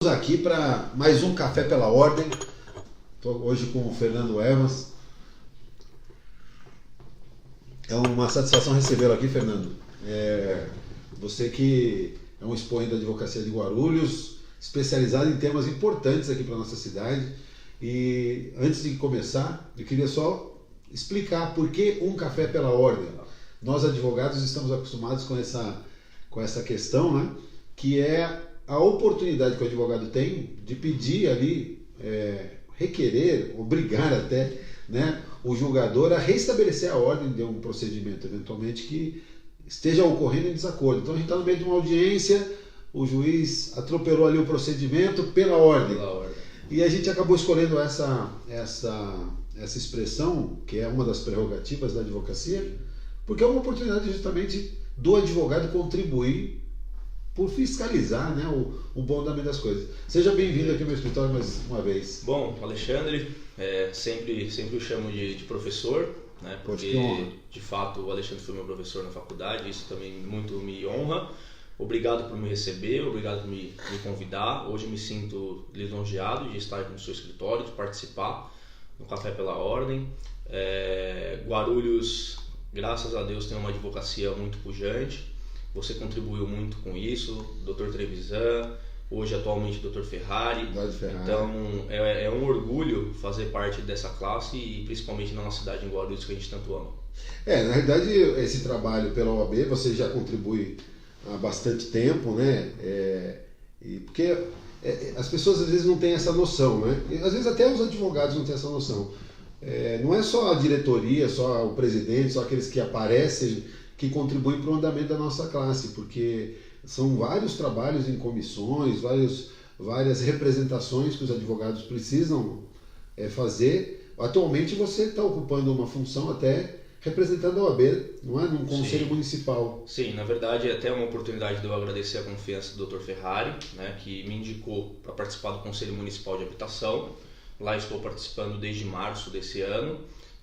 Aqui para mais um Café pela Ordem. Estou hoje com o Fernando Evans. É uma satisfação recebê-lo aqui, Fernando. Você que é um expoente da advocacia de Guarulhos, especializado em temas importantes aqui para a nossa cidade. E antes de começar, eu queria só explicar por que um Café pela Ordem. Nós advogados estamos acostumados com essa questão, né? Que é a oportunidade que o advogado tem de pedir ali, requerer, obrigar até, né, o julgador a restabelecer a ordem de um procedimento, eventualmente, que esteja ocorrendo em desacordo. Então a gente está no meio de uma audiência, o juiz atropelou ali o procedimento pela ordem. E a gente acabou escolhendo essa expressão, que é uma das prerrogativas da advocacia, porque é uma oportunidade justamente do advogado contribuir por fiscalizar, né, o bom andamento das coisas. Seja bem-vindo aqui ao meu escritório mais uma vez. Bom, Alexandre, sempre o chamo de professor, né, porque de fato o Alexandre foi meu professor na faculdade, isso também muito me honra. Obrigado por me receber, obrigado por me convidar. Hoje me sinto lisonjeado de estar aqui no seu escritório, de participar no Café pela Ordem. Guarulhos, graças a Deus, tem uma advocacia muito pujante. Você contribuiu muito com isso, Dr. Trevisan, hoje atualmente Dr. Ferrari. Então é um orgulho fazer parte dessa classe e principalmente na nossa cidade em Guarulhos que a gente tanto ama. Na realidade, esse trabalho pela OAB você já contribui há bastante tempo, né? Porque as pessoas às vezes não têm essa noção, né? E, às vezes até os advogados não têm essa noção. Não é só a diretoria, só o presidente, só aqueles que aparecem que contribuem para o andamento da nossa classe, porque são vários trabalhos em comissões, várias representações que os advogados precisam fazer. Atualmente você está ocupando uma função até representando a OAB, não é? Num conselho municipal. Sim, na verdade é até uma oportunidade de eu agradecer a confiança do Dr. Ferrari, né, que me indicou para participar do Conselho Municipal de Habitação. Lá estou participando desde março desse ano.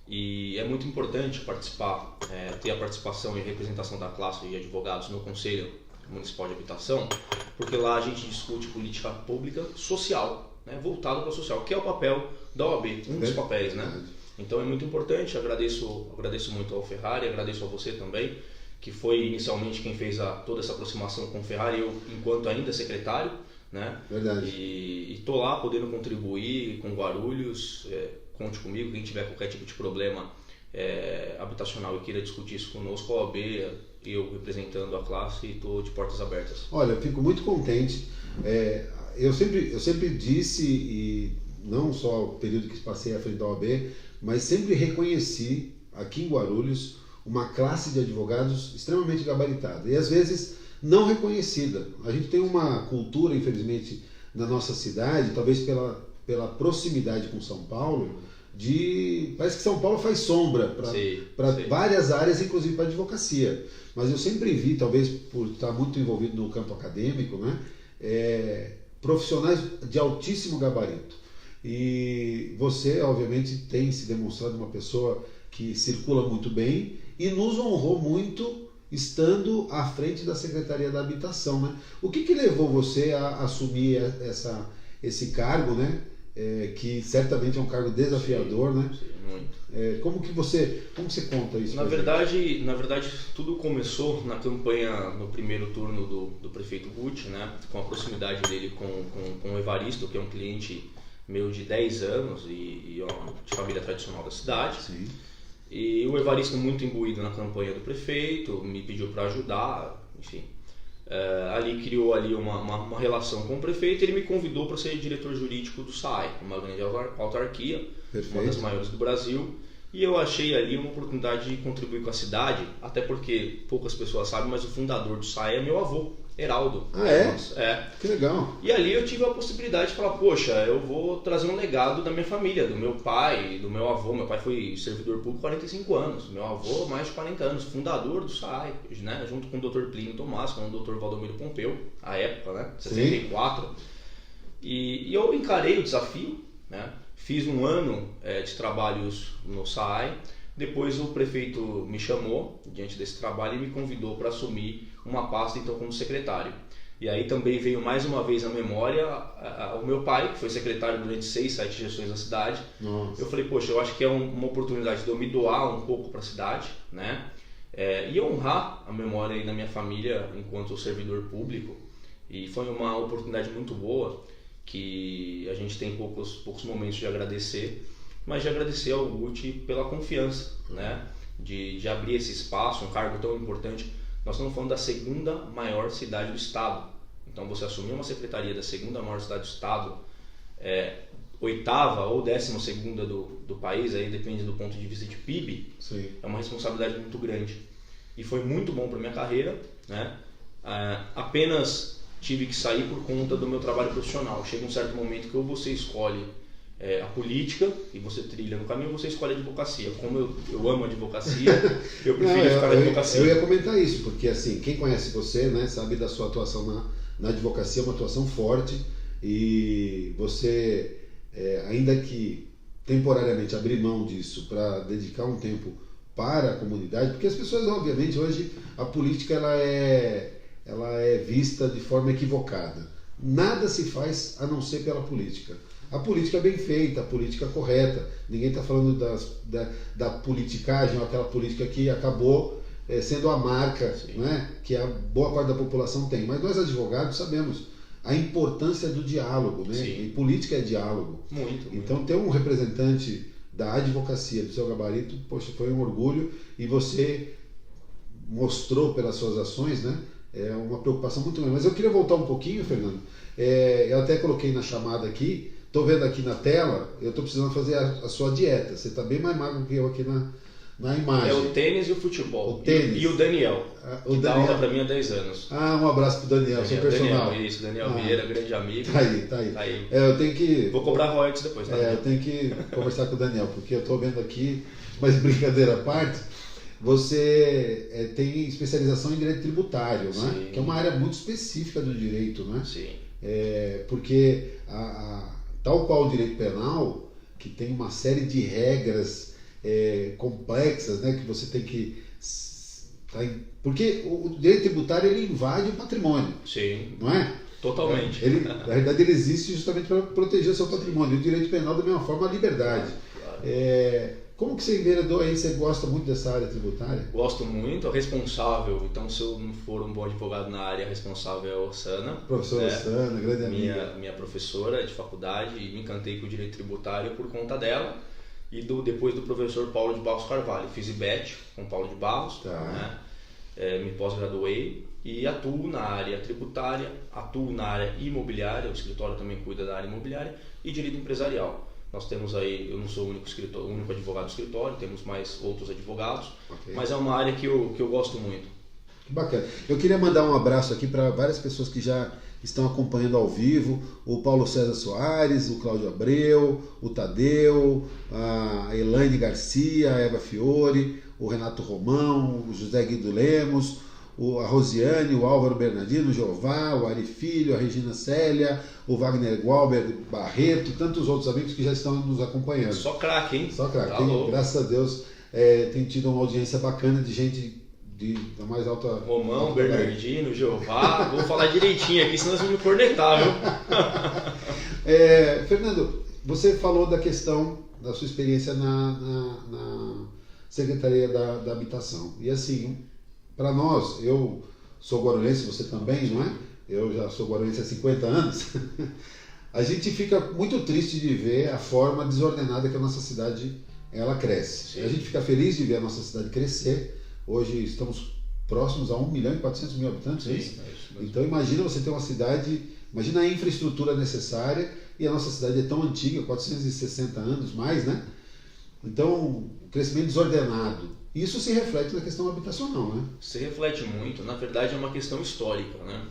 E é muito importante participar, ter a participação e representação da classe de advogados no Conselho Municipal de Habitação, porque lá a gente discute política pública social, né, voltado para o social, que é o papel da OAB, um dos papéis, né? Então é muito importante, agradeço muito ao Ferrari, agradeço a você também, que foi inicialmente quem fez toda essa aproximação com o Ferrari, eu enquanto ainda secretário, né? Verdade. E estou lá podendo contribuir com Guarulhos. Conte comigo, quem tiver qualquer tipo de problema habitacional e queira discutir isso conosco, a OAB, eu representando a classe, estou de portas abertas. Olha, eu fico muito contente. Eu sempre disse, e não só o período que passei à frente da OAB, mas sempre reconheci aqui em Guarulhos uma classe de advogados extremamente gabaritada e às vezes não reconhecida. A gente tem uma cultura, infelizmente, na nossa cidade, talvez pela proximidade com São Paulo, parece que São Paulo faz sombra para várias áreas, inclusive para a advocacia. Mas eu sempre vi, talvez por estar muito envolvido no campo acadêmico, né, profissionais de altíssimo gabarito. E você, obviamente, tem se demonstrado uma pessoa que circula muito bem e nos honrou muito estando à frente da Secretaria da Habitação, né? O que levou você a assumir esse cargo, né? Que certamente é um cargo desafiador, né? Sim, muito. Como você conta isso? Na verdade, tudo começou na campanha, no primeiro turno do prefeito Guti, né? Com a proximidade dele com o Evaristo, que é um cliente meu de 10 anos e de família tradicional da cidade. Sim. E o Evaristo, muito imbuído na campanha do prefeito, me pediu para ajudar, enfim. Ali criou uma relação com o prefeito. Ele me convidou para ser diretor jurídico do SAAI, uma grande autarquia, Perfeito. Uma das maiores do Brasil, e eu achei ali uma oportunidade de contribuir com a cidade, até porque poucas pessoas sabem, mas o fundador do SAAI é meu avô, Heraldo. Ah, é? É. Que legal. E ali eu tive a possibilidade de falar, poxa, eu vou trazer um legado da minha família, do meu pai, do meu avô. Meu pai foi servidor público 45 anos, meu avô mais de 40 anos, fundador do SAAI, né, junto com o Dr. Plínio Tomás, com o Dr. Valdomiro Pompeu, à época, né, 64. E eu encarei o desafio, né, fiz um ano de trabalhos no SAAI. Depois o prefeito me chamou diante desse trabalho e me convidou para assumir uma pasta então como secretário. E aí também veio mais uma vez à memória o meu pai, que foi secretário durante 6, 7 gestões da cidade. Nossa. Eu falei, poxa, eu acho que é uma oportunidade de eu me doar um pouco para a cidade, né? E honrar a memória aí da minha família enquanto servidor público. E foi uma oportunidade muito boa, que a gente tem poucos momentos de agradecer, mas de agradecer ao Guti pela confiança, né? De abrir esse espaço, um cargo tão importante. Nós estamos falando da segunda maior cidade do estado. Então você assumir uma secretaria da segunda maior cidade do estado, oitava ou 12ª do país, aí depende do ponto de vista de PIB, Sim. é uma responsabilidade muito grande. E foi muito bom para minha carreira, né? Apenas tive que sair por conta do meu trabalho profissional. Chega um certo momento que ou você escolhe a política e você trilha no caminho, ou você escolhe a advocacia. Como eu amo a advocacia, eu prefiro ficar na advocacia. Eu ia comentar isso, porque assim, quem conhece você, né, sabe da sua atuação na advocacia, uma atuação forte, e você, ainda que temporariamente abrir mão disso para dedicar um tempo para a comunidade, porque as pessoas, obviamente, hoje a política ela é vista de forma equivocada. Nada se faz a não ser pela política. A política bem feita, a política correta. Ninguém está falando da politicagem, ou aquela política que acabou sendo a marca, né, que a boa parte da população tem. Mas nós advogados sabemos a importância do diálogo, né? E política é diálogo. Muito. Então ter um representante da advocacia do seu gabarito, poxa, foi um orgulho, e você mostrou pelas suas ações, né, uma preocupação muito grande. Mas eu queria voltar um pouquinho, Fernando. Eu até coloquei na chamada aqui. Estou vendo aqui na tela, eu estou precisando fazer a sua dieta. Você está bem mais magro que eu aqui na imagem. É o tênis e o futebol. O tênis. E o Daniel, que dá aula para mim há 10 anos. Um abraço pro Daniel, seu personal. Daniel Vieira, grande amigo. Tá aí. Eu tenho que... Vou cobrar royalties depois, tá? Eu tenho que conversar com o Daniel, porque eu estou vendo aqui, mas brincadeira à parte, você tem especialização em direito tributário, né? Que é uma área muito específica do direito, né? Sim. Porque tal qual o direito penal, que tem uma série de regras complexas, né, que você tem que... Porque o direito tributário ele invade o patrimônio. Sim. Não é? Totalmente. Na verdade, ele existe justamente para proteger o seu patrimônio. E o direito penal, da mesma forma, a liberdade. Claro. Como que você enveredou aí? Você gosta muito dessa área tributária? Gosto muito, responsável. Então, se eu não for um bom advogado na área, responsável é a Ossana. Professora Ossana, grande amiga. Minha professora de faculdade, e me encantei com o direito tributário por conta dela. E depois do professor Paulo de Barros Carvalho. Fiz IBET com Paulo de Barros, né? Me pós-graduei e atuo na área tributária, atuo na área imobiliária, o escritório também cuida da área imobiliária, e direito empresarial. Nós temos aí, eu não sou o único advogado do escritório, temos mais outros advogados, mas é uma área que eu gosto muito. Que bacana. Eu queria mandar um abraço aqui para várias pessoas que já estão acompanhando ao vivo: o Paulo César Soares, o Cláudio Abreu, o Tadeu, a Elaine Garcia, a Eva Fiore, o Renato Romão, o José Guido Lemos, a Rosiane, o Álvaro Bernardino, o Jeová, o Ari Filho, a Regina Célia, o Wagner Gualber Barreto, tantos outros amigos que já estão nos acompanhando. Só craque, hein? Só craque. Graças a Deus tem tido uma audiência bacana de gente da mais alta... Romão, Bernardino, Jeová, vou falar direitinho aqui, senão vocês vão me cornetar, viu? Fernando, você falou da questão da sua experiência na Secretaria da Habitação. E assim, para nós, eu sou guarulhense, você também, não é? Eu já sou guarulhense há 50 anos. A gente fica muito triste de ver a forma desordenada que a nossa cidade ela cresce. Sim. A gente fica feliz de ver a nossa cidade crescer. Hoje estamos próximos a 1.400.000 habitantes. Sim, é isso mesmo. Então imagina você ter uma cidade, imagina a infraestrutura necessária, e a nossa cidade é tão antiga, 460 anos mais, né? Então, o crescimento desordenado. Isso se reflete na questão habitacional, né? Se reflete muito, na verdade é uma questão histórica, né?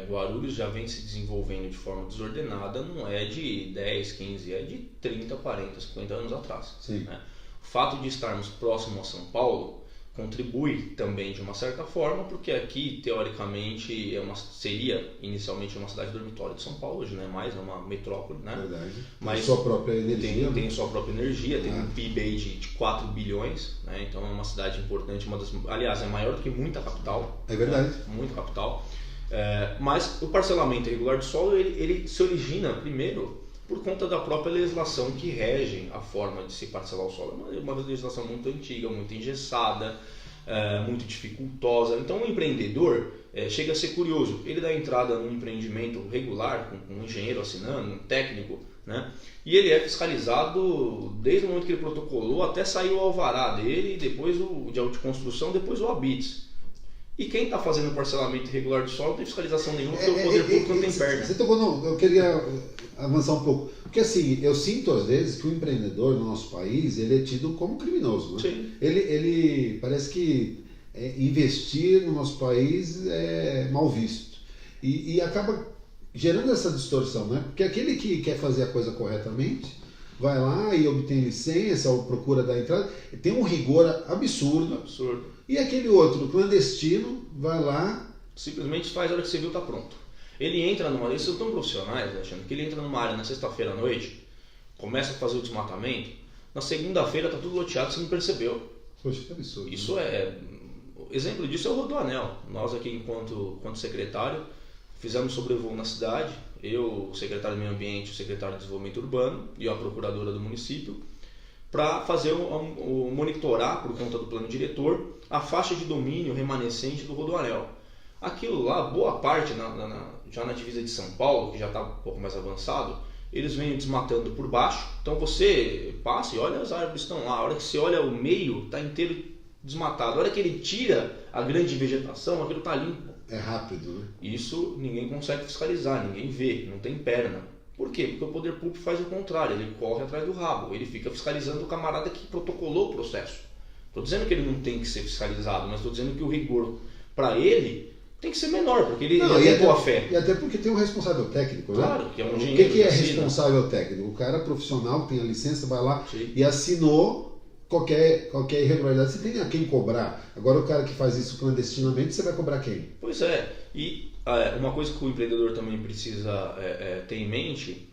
Guarulhos já vem se desenvolvendo de forma desordenada, não é de 10, 15, é de 30, 40, 50 anos atrás. Sim. Né? O fato de estarmos próximos a São Paulo contribui também de uma certa forma, porque aqui, teoricamente, seria inicialmente uma cidade dormitório de São Paulo, hoje não é mais, é uma metrópole, né? Verdade. Mas tem sua própria energia. Tem sua própria energia, tem um PIB aí de 4 bilhões, né? Então é uma cidade importante, aliás, é maior do que muita capital. É verdade. Né? Muita capital. Mas o parcelamento irregular do solo ele se origina primeiro por conta da própria legislação que rege a forma de se parcelar o solo. É uma legislação muito antiga, muito engessada, muito dificultosa. Então o empreendedor chega a ser curioso. Ele dá entrada num empreendimento regular, com um engenheiro assinando, um técnico, né? E ele é fiscalizado desde o momento que ele protocolou até sair o alvará dele, e depois de construção, depois o habites. E quem está fazendo o parcelamento irregular do solo não tem fiscalização nenhuma, porque o poder público não tem perna. Você tocou, não, eu queria avançar um pouco. Porque assim, eu sinto às vezes que o empreendedor no nosso país, ele é tido como criminoso. Né? Sim. Ele parece que investir no nosso país é mal visto. E acaba gerando essa distorção, né? Porque aquele que quer fazer a coisa corretamente, vai lá e obtém licença ou procura dar entrada, tem um rigor absurdo. E aquele outro, clandestino, vai lá... Simplesmente faz a hora que você viu, tá pronto. Ele entra numa... Eles são tão profissionais, achando que ele entra numa área na sexta-feira à noite, começa a fazer o desmatamento, na segunda-feira tá tudo loteado, você não percebeu. Poxa, que absurdo. Isso exemplo disso é o Rodoanel. Nós aqui, enquanto secretário, fizemos sobrevoo na cidade, eu, o secretário do Meio Ambiente, o secretário de Desenvolvimento Urbano e a procuradora do município, para fazer o monitorar, por conta do plano diretor, a faixa de domínio remanescente do Rodoanel. Aquilo lá, boa parte, já na divisa de São Paulo, que já está um pouco mais avançado, eles vêm desmatando por baixo. Então você passa e olha, as árvores estão lá. A hora que você olha o meio, está inteiro desmatado. A hora que ele tira a grande vegetação, aquilo está limpo. É rápido, né? Isso ninguém consegue fiscalizar, ninguém vê, não tem perna. Por quê? Porque o poder público faz o contrário, ele corre atrás do rabo, ele fica fiscalizando o camarada que protocolou o processo. Estou dizendo que ele não tem que ser fiscalizado, mas estou dizendo que o rigor para ele tem que ser menor, porque ele é boa fé. E até porque tem um responsável técnico, né? Claro, que é um O engenheiro. que é responsável técnico? O cara profissional que tem a licença, vai lá Sim. e assinou qualquer irregularidade. Você tem a quem cobrar. Agora o cara que faz isso clandestinamente, você vai cobrar quem? Pois é. E uma coisa que o empreendedor também precisa ter em mente,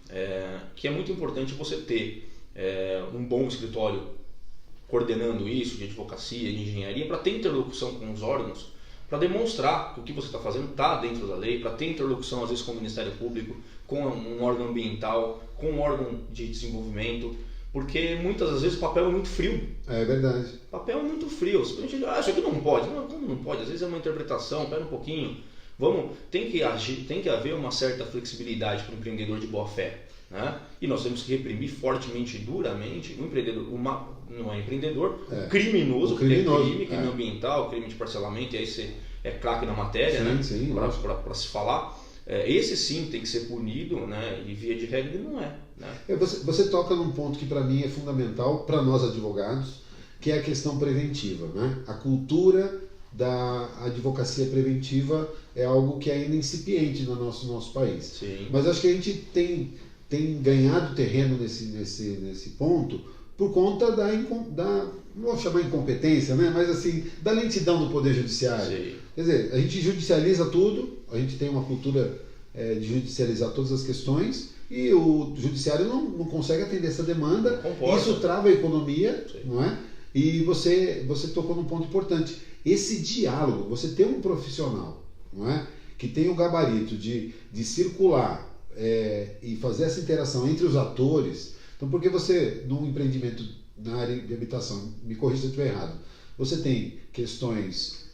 que é muito importante você ter um bom escritório coordenando isso, de advocacia, de engenharia, para ter interlocução com os órgãos, para demonstrar que o que você está fazendo está dentro da lei, para ter interlocução às vezes com o Ministério Público, com um órgão ambiental, com um órgão de desenvolvimento, porque muitas das vezes o papel é muito frio. É verdade. O papel é muito frio. A gente diz, isso aqui não pode. Não, como não pode? Às vezes é uma interpretação, pera um pouquinho. Tem que haver uma certa flexibilidade para o empreendedor de boa fé. Né? E nós temos que reprimir fortemente e duramente o empreendedor, não é empreendedor, criminoso, porque é crime ambiental, crime de parcelamento, e aí você é craque na matéria, sim, né? Para se falar. Esse sim tem que ser punido, né? E via de regra ele não é. Né? Você toca num ponto que para mim é fundamental, para nós advogados, que é a questão preventiva. Né? A cultura da advocacia preventiva é algo que é ainda incipiente no nosso país. Sim. Mas acho que a gente tem ganhado terreno nesse ponto por conta da não vou chamar incompetência, né? Mas assim, da lentidão do Poder Judiciário. Sim. Quer dizer, a gente judicializa tudo, a gente tem uma cultura de judicializar todas as questões e o Judiciário não consegue atender essa demanda, isso trava a economia, sim, não é? E você tocou num ponto importante. Esse diálogo, você ter um profissional, não é? Que tem o gabarito de circular e fazer essa interação entre os atores. Então, porque você, num empreendimento na área de habitação, me corrija se eu estiver errado, você tem questões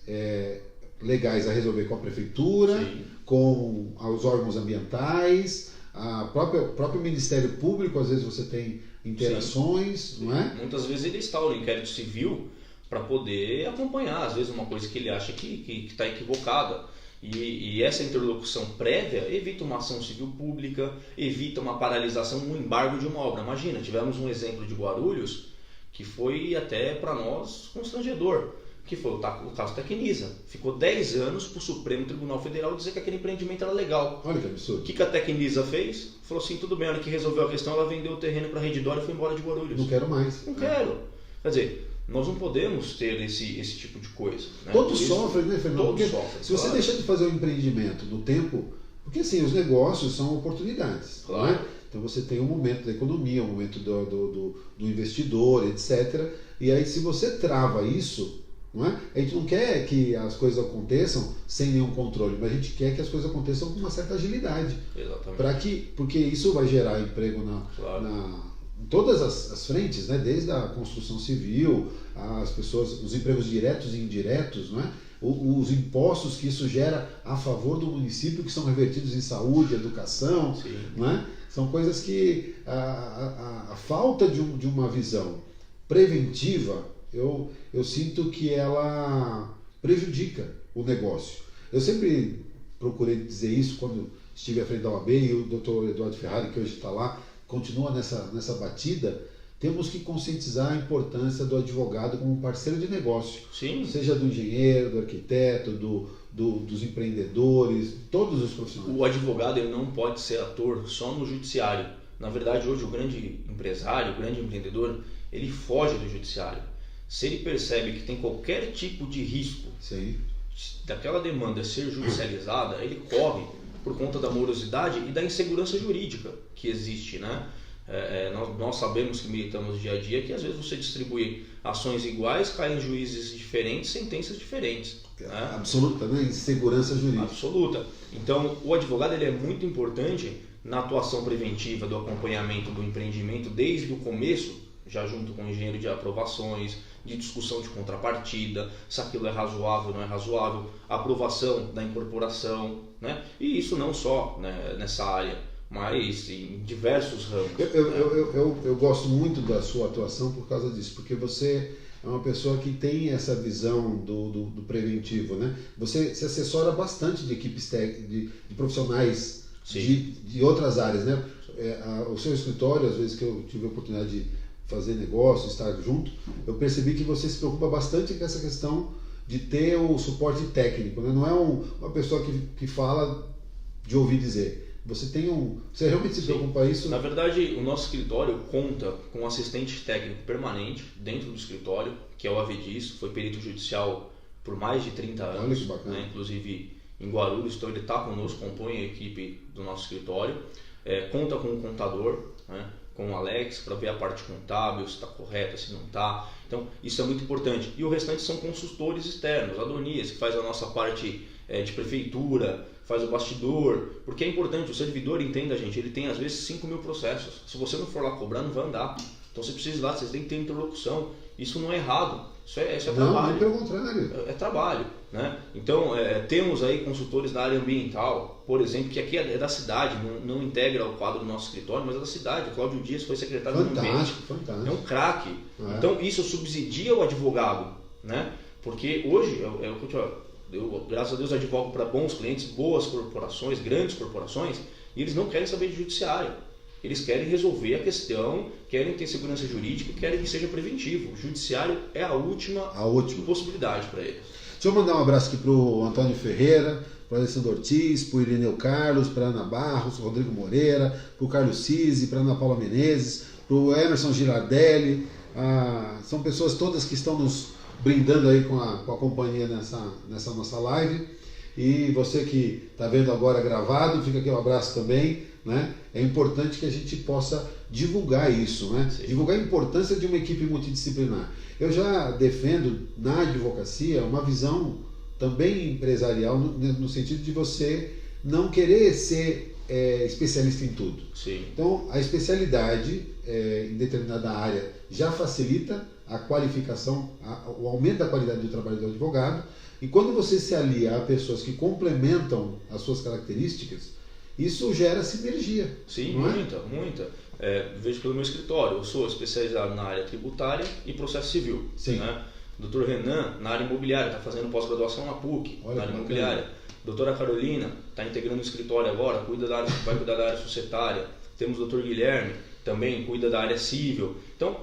legais a resolver com a prefeitura, sim, com os órgãos ambientais, o próprio Ministério Público, às vezes você tem interações, sim, não é? Muitas vezes ele instaura o inquérito civil para poder acompanhar, às vezes, uma coisa que ele acha que está equivocada. E essa interlocução prévia evita uma ação civil pública, evita uma paralisação, um embargo de uma obra. Imagina, tivemos um exemplo de Guarulhos que foi até para nós constrangedor, que foi o caso Tecnisa. Ficou 10 anos para o Supremo Tribunal Federal dizer que aquele empreendimento era legal. Olha que absurdo. O que a Tecnisa fez? Falou assim, tudo bem, a hora que resolveu a questão, ela vendeu o terreno para a Redditor e foi embora de Guarulhos. Não quero mais. Não quero. Quer dizer, nós não podemos ter esse tipo de coisa. Né? Todos sofrem, né, Fernando? Todos sofrem. Se você deixar de fazer um empreendimento no tempo... Porque assim, os negócios são oportunidades. Claro. Né? Então você tem um momento da economia, um momento do investidor, etc. E aí se você trava isso, não é? A gente não quer que as coisas aconteçam sem nenhum controle, mas a gente quer que as coisas aconteçam com uma certa agilidade. Exatamente. Porque isso vai gerar emprego Claro. em todas as frentes, né? Desde a construção civil, as pessoas, os empregos diretos e indiretos, não é? Os impostos que isso gera a favor do município, que são revertidos em saúde, educação, não é? São coisas que a falta de uma visão preventiva, eu sinto que ela prejudica o negócio. Eu sempre procurei dizer isso quando estive à frente da OAB, e o Dr. Eduardo Ferrari, que hoje está lá, continua nessa batida. Temos que conscientizar a importância do advogado como parceiro de negócio. Sim. Seja do engenheiro, do arquiteto, dos empreendedores, todos os profissionais. O advogado ele não pode ser ator só no judiciário. Na verdade, hoje o grande empresário, o grande empreendedor, ele foge do judiciário. Se ele percebe que tem qualquer tipo de risco daquela demanda ser judicializada, ele corre por conta da morosidade e da insegurança jurídica que existe, né? Nós sabemos que militamos dia a dia que às vezes você distribui ações iguais, caem juízes diferentes, sentenças diferentes. Né? Absoluta, né? Insegurança jurídica. Absoluta. Então, o advogado ele é muito importante na atuação preventiva do acompanhamento do empreendimento desde o começo, já junto com o engenheiro de aprovações, de discussão de contrapartida, se aquilo é razoável ou não é razoável, aprovação da incorporação, né? E isso não só, né, nessa área, mas em diversos ramos. Eu gosto muito da sua atuação por causa disso, porque você é uma pessoa que tem essa visão do preventivo, né? Você se assessora bastante de equipes de profissionais de outras áreas, né? O seu escritório, às vezes que eu tive a oportunidade de fazer negócio, estar junto, eu percebi que você se preocupa bastante com essa questão de ter o suporte técnico, né? Não é uma pessoa que fala de ouvir dizer. Você realmente se preocupa com isso? Na verdade, o nosso escritório conta com um assistente técnico permanente dentro do escritório, que é o Avedis, foi perito judicial por mais de 30 anos. Olha que bacana. Né? Inclusive em Guarulhos, então ele está conosco, compõe a equipe do nosso escritório. Conta com um contador, né? Com o Alex, para ver a parte contábil, se está correta, se não está. Então, isso é muito importante. E o restante são consultores externos, a Adonias, que faz a nossa parte de prefeitura, faz o bastidor, porque é importante, o servidor, entenda, gente, ele tem às vezes 5 mil processos. Se você não for lá cobrar, não vai andar. Então você precisa ir lá, você tem que ter interlocução. Isso não é errado, isso é trabalho. Não, pelo contrário. É trabalho, né? Então, temos aí consultores da área ambiental, por exemplo, que aqui é da cidade, não integra o quadro do nosso escritório, mas é da cidade. O Cláudio Dias foi secretário do Ambiente. Fantástico. É um craque. Então, isso subsidia o advogado, né? Porque hoje, eu graças a Deus, advogo para bons clientes, boas corporações, grandes corporações, e eles não querem saber de judiciário. Eles querem resolver a questão, querem ter segurança jurídica, querem que seja preventivo. O judiciário é a última possibilidade para eles. Deixa eu mandar um abraço aqui para o Antônio Ferreira, para o Alessandro Ortiz, para o Irineu Carlos, para a Ana Barros, Rodrigo Moreira, para o Carlos Cisi, para a Ana Paula Menezes, para o Emerson Girardelli. São pessoas todas que estão nos brindando aí com a companhia nessa nossa live. E você que está vendo agora gravado, fica aqui um abraço também. Né? É importante que a gente possa divulgar isso, né? Divulgar a importância de uma equipe multidisciplinar. Eu já defendo na advocacia uma visão também empresarial no sentido de você não querer ser especialista em tudo. Sim. Então, a especialidade em determinada área já facilita a qualificação, o aumento da qualidade do trabalho do advogado, e quando você se alia a pessoas que complementam as suas características, isso gera sinergia. Sim, não muita. Vejo pelo meu escritório, eu sou especializado na área tributária e processo civil. Sim. Né? Dr. Renan, na área imobiliária, está fazendo pós-graduação na PUC, na área imobiliária. Doutora Carolina, está integrando o escritório agora, vai cuidar da área societária. Temos o Dr. Guilherme, também cuida da área civil. Então,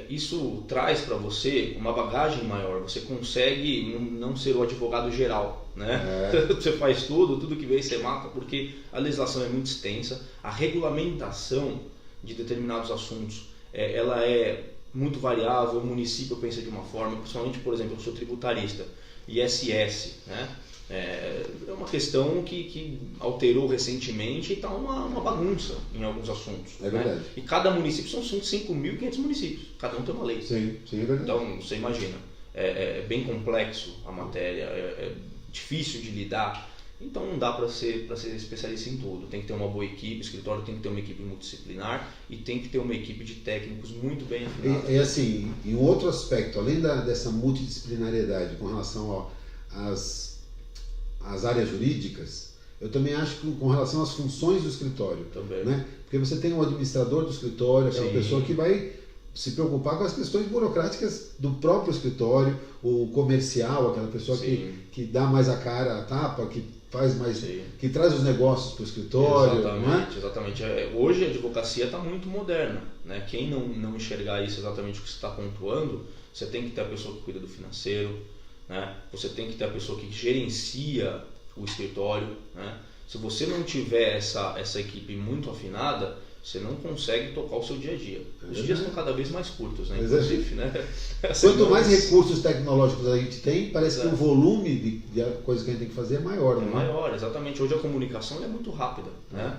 isso traz para você uma bagagem maior. Você consegue não ser o advogado geral, né? Você faz tudo que vem você mata, porque a legislação é muito extensa. A regulamentação de determinados assuntos, ela é muito variável. O município pensa de uma forma, principalmente, por exemplo, eu sou tributarista, ISS, né? É uma questão que alterou recentemente e está uma bagunça em alguns assuntos. É verdade. Né? E cada município são 5.500 municípios, cada um tem uma lei. Sim, é verdade. Então, você imagina. é bem complexo a matéria, é difícil de lidar. Então não dá para ser especialista em tudo. Tem que ter uma boa equipe, o escritório tem que ter uma equipe multidisciplinar e tem que ter uma equipe de técnicos muito bem afinados. E assim, em um outro aspecto, além dessa multidisciplinariedade com relação às áreas jurídicas, eu também acho que com relação às funções do escritório, também. Né? Porque você tem um administrador do escritório, aquela pessoa que vai se preocupar com as questões burocráticas do próprio escritório, o comercial, aquela pessoa que dá mais a cara, a tapa, que faz mais, que traz os negócios para o escritório. Exatamente, exatamente. Hoje a advocacia está muito moderna, né? Quem não enxergar isso exatamente o que você está pontuando, você tem que ter a pessoa que cuida do financeiro, né? Você tem que ter a pessoa que gerencia o escritório, né? Se você não tiver essa equipe muito afinada, você não consegue tocar o seu dia a dia. Os dias estão cada vez mais curtos, né? Inclusive, né? Quanto mais recursos tecnológicos a gente tem, parece que o volume de coisas que a gente tem que fazer é maior. É maior, exatamente. Hoje a comunicação é muito rápida, né?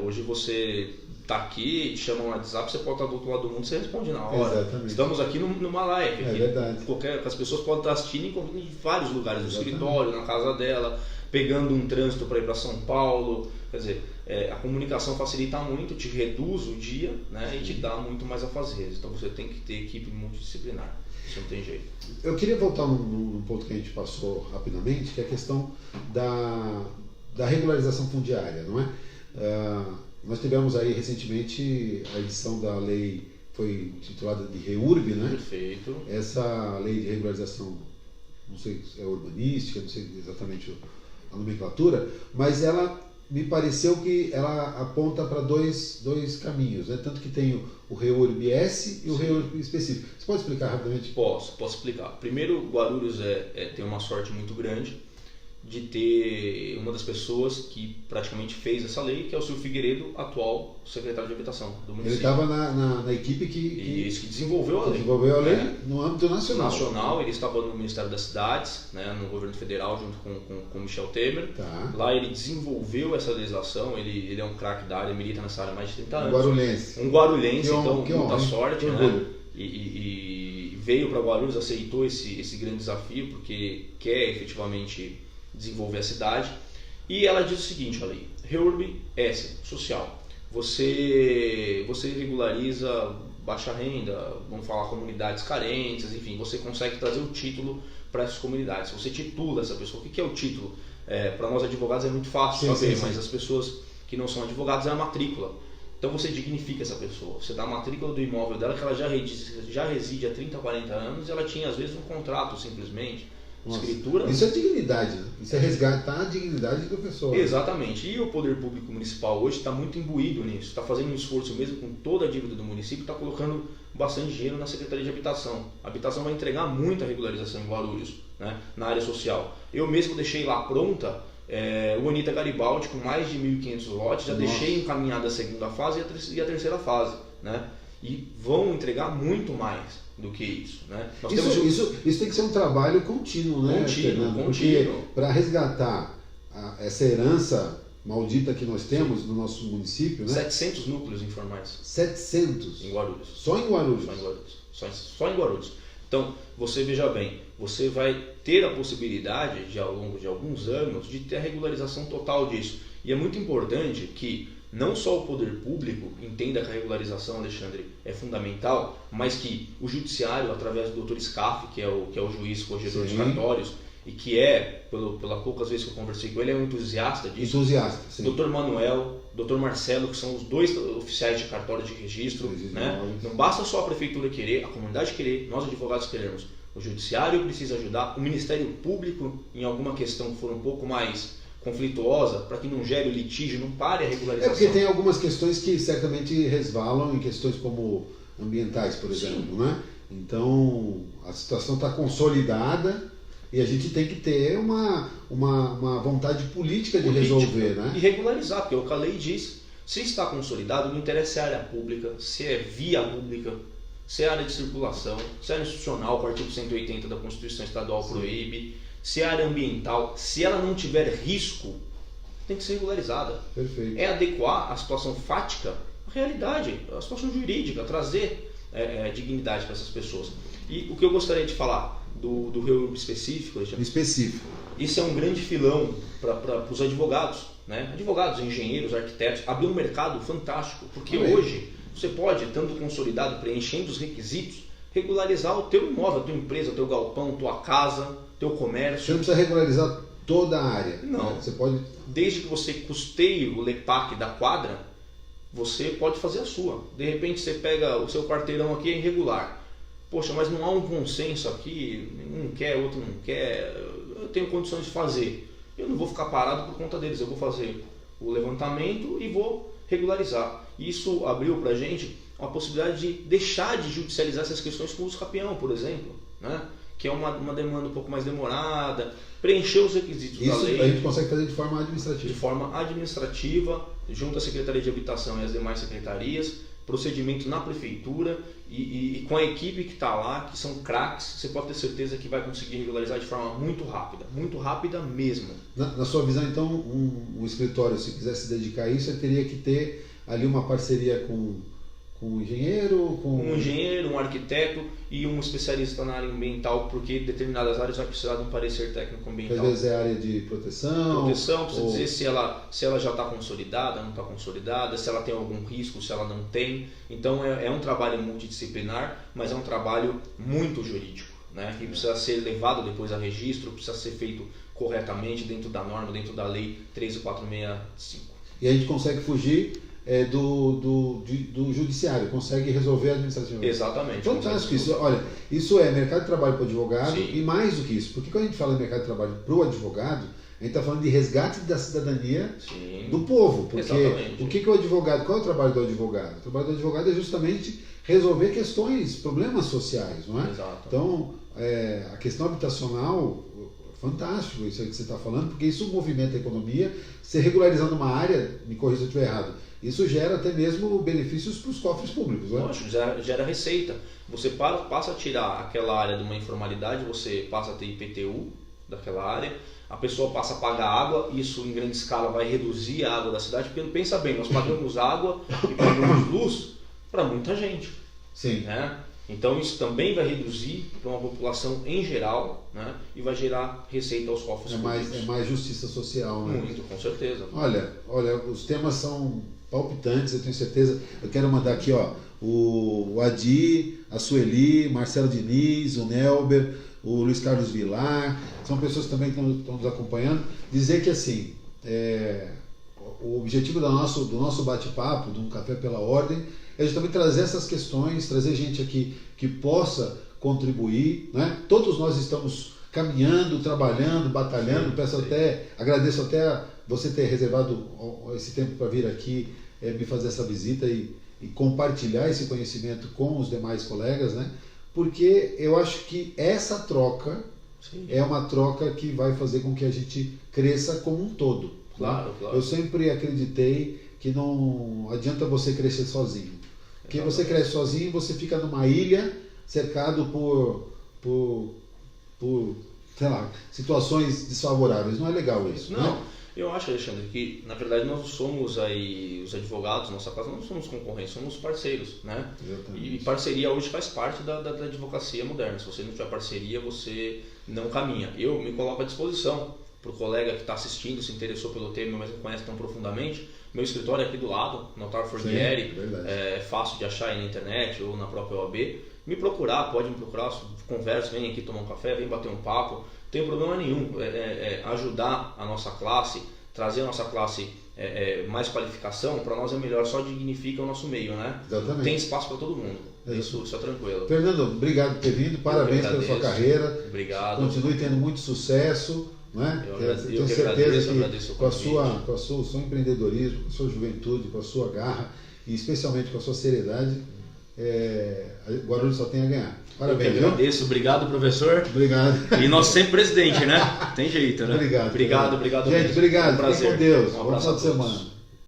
Hoje você está aqui, te chama no WhatsApp, você pode estar do outro lado do mundo, você responde na hora. Exatamente. Estamos aqui numa live. É verdade. As pessoas podem estar assistindo em vários lugares do escritório, na casa dela, pegando um trânsito para ir para São Paulo. Quer dizer, a comunicação facilita muito, te reduz o dia, né, e te dá muito mais afazeres. Então você tem que ter equipe multidisciplinar. Isso não tem jeito. Eu queria voltar num ponto que a gente passou rapidamente, que é a questão da regularização fundiária, não é? Nós tivemos aí recentemente a edição da lei, foi titulada de REURB, né? Perfeito. Essa lei de regularização, não sei se é urbanística, não sei exatamente a nomenclatura, mas ela me pareceu que ela aponta para dois caminhos, né? Tanto que tem o REURB-S e o REURB específico. Você pode explicar rapidamente? Posso explicar. Primeiro, Guarulhos tem uma sorte muito grande de ter uma das pessoas que praticamente fez essa lei, que é o Silvio Figueiredo, atual secretário de Habitação do município. Ele estava na equipe que desenvolveu a lei. Desenvolveu a lei no âmbito nacional. Ele estava no Ministério das Cidades, né, no governo federal, junto com Michel Temer. Tá. Lá ele desenvolveu essa legislação, ele é um craque da área, milita nessa área há mais de 30 anos. Um guarulhense. Então, muita sorte, né? E E veio para Guarulhos, aceitou esse grande desafio, porque quer efetivamente desenvolver a cidade. E ela diz o seguinte, a lei: REURB-S, social. Você regulariza baixa renda, vamos falar comunidades carentes, enfim, você consegue trazer o título para essas comunidades. Você titula essa pessoa. O que é o título? Para nós advogados é muito fácil saber, mas as pessoas que não são advogados é a matrícula. Então você dignifica essa pessoa. Você dá a matrícula do imóvel dela, que ela já reside há 30, 40 anos, e ela tinha às vezes um contrato simplesmente. Nossa, escritura. Isso é dignidade, né? Isso é resgatar a dignidade da pessoa. Exatamente. E o poder público municipal hoje está muito imbuído nisso. Está fazendo um esforço mesmo com toda a dívida do município, está colocando bastante dinheiro na Secretaria de Habitação. A Habitação vai entregar muita regularização em Guarulhos, né, na área social. Eu mesmo deixei lá pronta o Anita Garibaldi, com mais de 1.500 lotes. Já deixei encaminhada a segunda fase e a terceira fase, né? E vão entregar muito mais do que isso, né? Isso tem que ser um trabalho contínuo, né, Fernando? Porque para resgatar essa herança maldita que nós temos no nosso município, né? 700 núcleos informais. 700? Em Guarulhos. Só em Guarulhos? Só em Guarulhos. Então, você veja bem, você vai ter a possibilidade, ao longo de alguns anos, de ter a regularização total disso. E é muito importante que não só o poder público entenda que a regularização, Alexandre, é fundamental, mas que o judiciário, através do Dr. Scaff, que é o juiz corregedor de cartórios, e que pela poucas vezes que eu conversei com ele, é um entusiasta disso. Entusiasta, sim. Dr. Manuel, Dr. Marcelo, que são os dois oficiais de cartório de registro, né? Não basta só a prefeitura querer, a comunidade querer, nós advogados queremos. O judiciário precisa ajudar, o Ministério Público, em alguma questão que for um pouco mais conflituosa, para que não gere o litígio, não pare a regularização. Porque tem algumas questões que certamente resvalam em questões como ambientais, por exemplo, né? Então, a situação está consolidada e a gente tem que ter uma vontade política de resolver, né? E regularizar, porque é o que a lei diz. Se está consolidado, não interessa se é área pública, se é via pública, se é área de circulação, se é área institucional, o artigo 180 da Constituição Estadual proíbe, se é área ambiental, se ela não tiver risco, tem que ser regularizada. Perfeito. É adequar a situação fática à realidade, à situação jurídica, trazer dignidade para essas pessoas. E o que eu gostaria de falar, do reúbe específico. Específico. Isso é um grande filão para os advogados, né? Advogados, engenheiros, arquitetos, abriu um mercado fantástico, porque hoje você pode, tanto consolidado, preenchendo os requisitos, regularizar o teu imóvel, a tua empresa, o teu galpão, tua casa, teu comércio. Você não precisa regularizar toda a área. Não. Né? Você pode... Desde que você custeie o LEPAC da quadra, você pode fazer a sua. De repente você pega o seu quarteirão aqui, é irregular. Poxa, mas não há um consenso aqui, um quer, outro não quer, eu tenho condições de fazer. Eu não vou ficar parado por conta deles, eu vou fazer o levantamento e vou regularizar. Isso abriu para a gente a possibilidade de deixar de judicializar essas questões com o uso capião, por exemplo, né? Que é uma demanda um pouco mais demorada, preencher os requisitos da lei. Isso a gente consegue fazer de forma administrativa. De forma administrativa, junto à Secretaria de Habitação e às demais secretarias, procedimento na prefeitura e com a equipe que está lá, que são craques, você pode ter certeza que vai conseguir regularizar de forma muito rápida mesmo. Na sua visão, então, um escritório, se quiser se dedicar a isso, ele teria que ter ali uma parceria com um engenheiro? Um engenheiro, um arquiteto e um especialista na área ambiental, porque determinadas áreas vai precisar de um parecer técnico ambiental. Às vezes é área de proteção. Precisa dizer se ela já está consolidada, não está consolidada, se ela tem algum risco, se ela não tem. Então é um trabalho multidisciplinar, mas é um trabalho muito jurídico, né? Que precisa ser levado depois a registro, precisa ser feito corretamente dentro da norma, dentro da lei 13465. E a gente consegue fugir do judiciário, consegue resolver administrativamente. Exatamente. Fantástico isso. Olha, isso é mercado de trabalho para o advogado. Sim. E mais do que isso, porque quando a gente fala de mercado de trabalho para o advogado, a gente está falando de resgate da cidadania. Sim. Do povo. Porque exatamente. O que o advogado, qual é o trabalho do advogado? O trabalho do advogado é justamente resolver questões, problemas sociais, não é? Exato. Então, a questão habitacional, fantástico isso aí que você está falando, porque isso movimenta a economia. Você regularizando uma área, me corrija se eu estiver errado, isso gera até mesmo benefícios para os cofres públicos, né? Lógico, gera receita. Você passa a tirar aquela área de uma informalidade, você passa a ter IPTU daquela área, a pessoa passa a pagar água, isso em grande escala vai reduzir a água da cidade, porque pensa bem, nós pagamos água e pagamos luz para muita gente. Sim. Né? Então isso também vai reduzir para uma população em geral, né? E vai gerar receita aos cofres públicos. É mais justiça social, né? Muito, com certeza. Olha, os temas são palpitantes, eu tenho certeza. Eu quero mandar aqui, ó, o Adi, a Sueli, Marcelo Diniz, o Nelber, o Luiz Carlos Vilar, são pessoas também que estão nos acompanhando. Dizer que assim, o objetivo do nosso bate-papo, de um Café pela Ordem, é justamente trazer essas questões, trazer gente aqui que possa contribuir, né? Todos nós estamos caminhando, trabalhando, batalhando. Agradeço até você ter reservado esse tempo para vir aqui me fazer essa visita e compartilhar esse conhecimento com os demais colegas, né? Porque eu acho que essa troca é uma troca que vai fazer com que a gente cresça como um todo. Claro, claro. Eu sempre acreditei que não adianta você crescer sozinho. Porque você cresce sozinho, você fica numa ilha cercado por sei lá, situações desfavoráveis. Não é legal isso, não. Né? Eu acho, Alexandre, que na verdade nós somos aí, os advogados, nossa casa, não somos concorrentes, somos parceiros, né? Exatamente. E parceria hoje faz parte da advocacia moderna. Se você não tiver parceria, você não caminha. Eu me coloco à disposição para o colega que está assistindo, se interessou pelo tema, mas não conhece tão profundamente. Meu escritório é aqui do lado, Notário Forghieri, é fácil de achar aí na internet ou na própria OAB. Pode me procurar, conversa, vem aqui tomar um café, vem bater um papo, não tem problema nenhum. Ajudar a nossa classe, trazer a nossa classe mais qualificação, para nós é melhor, só dignifica o nosso meio, né? Exatamente. Tem espaço para todo mundo, isso é tranquilo. Fernando, obrigado por ter vindo, parabéns pela sua carreira. Obrigado. Continue tendo muito sucesso. Né? Eu tenho certeza agradeço que com o seu empreendedorismo, com a sua juventude, com a sua garra e especialmente com a sua seriedade, Guarulhos só tem a ganhar. Parabéns. Eu que agradeço, obrigado, professor. Obrigado. E nosso sempre presidente, né? Tem jeito, né? Obrigado. Obrigado. Gente, obrigado. Um prazer. Fique com Deus. Um Bom abraço final de semana.